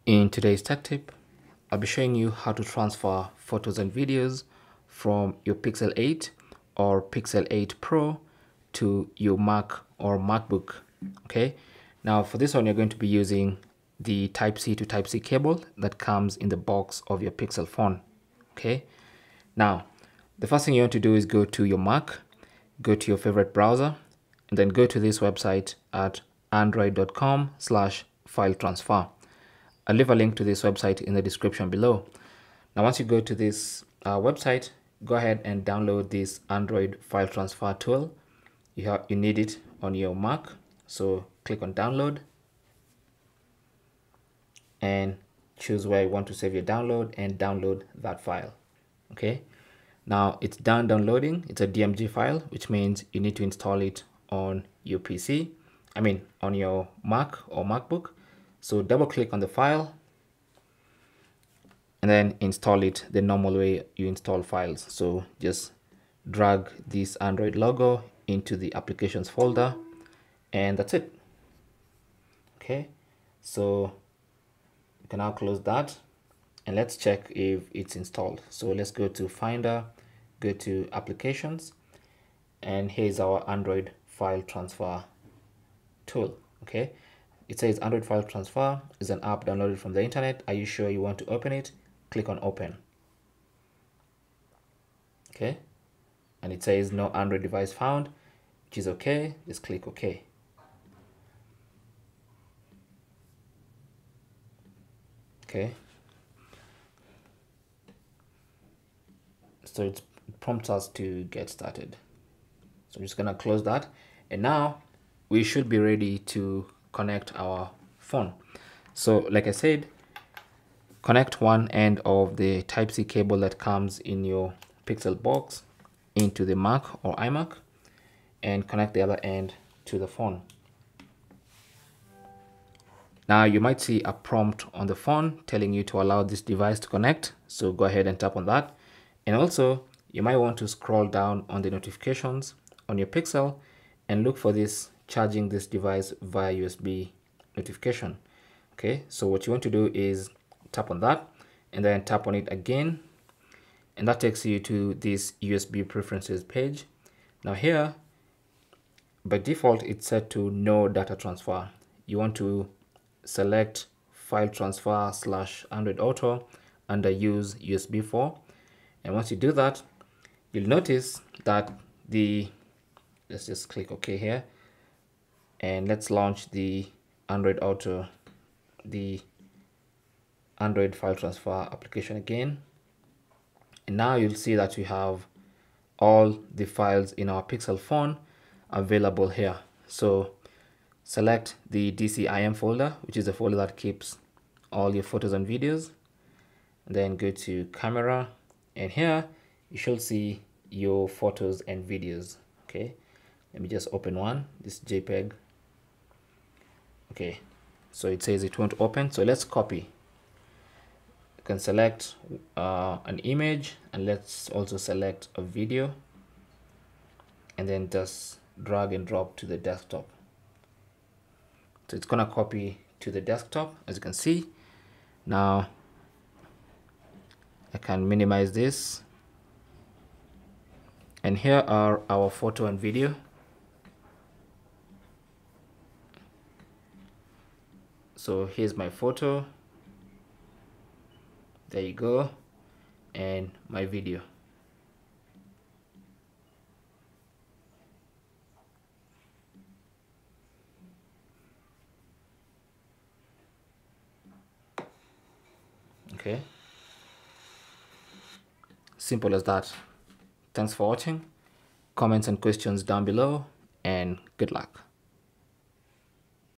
In today's tech tip, I'll be showing you how to transfer photos and videos from your Pixel 8 or Pixel 8 Pro to your Mac or MacBook. Okay, now for this one, you're going to be using the Type-C to Type-C cable that comes in the box of your Pixel phone. Okay, now the first thing you want to do is go to your Mac, go to your favorite browser, and then go to this website at android.com/file transfer. I'll leave a link to this website in the description below. Now, once you go to this website, go ahead and download this Android file transfer tool. You need it on your Mac. So click on download and choose where you want to save your download and download that file. Okay. Now it's done downloading. It's a DMG file, which means you need to install it on your PC. On your Mac or MacBook. So double click on the file and then install it the normal way you install files. So just drag this Android logo into the applications folder and that's it. Okay, so you can now close that and let's check if it's installed. So let's go to Finder, go to Applications, and here's our Android file transfer tool. Okay, it says Android file transfer is an app downloaded from the internet. Are you sure you want to open it? Click on open. Okay, and it says no Android device found, which is okay. Just click OK. Okay, so it prompts us to get started. So I'm just gonna close that, and now we should be ready to connect our phone. So like I said, connect one end of the Type-C cable that comes in your Pixel box into the Mac or iMac and connect the other end to the phone. Now you might see a prompt on the phone telling you to allow this device to connect. So go ahead and tap on that. And also you might want to scroll down on the notifications on your Pixel and look for this charging this device via USB notification. Okay, so what you want to do is tap on that and then tap on it again, and that takes you to this USB preferences page. Now here by default it's set to no data transfer. You want to select file transfer / Android Auto under use USB 4, and once you do that, you'll notice that let's just click OK here, and let's launch the Android Auto, the Android file transfer application again, and now you'll see that we have all the files in our Pixel phone available here. So select the DCIM folder, which is the folder that keeps all your photos and videos, and then go to camera, and here you should see your photos and videos. Okay, let me just open one, this JPEG. Okay, so it says it won't open, so let's copy. You can select an image, and let's also select a video, and then just drag and drop to the desktop. So it's gonna copy to the desktop, as you can see. Now I can minimize this, and here are our photo and video. So here's my photo, there you go, and my video. Okay, simple as that. Thanks for watching. Comments and questions down below, and good luck.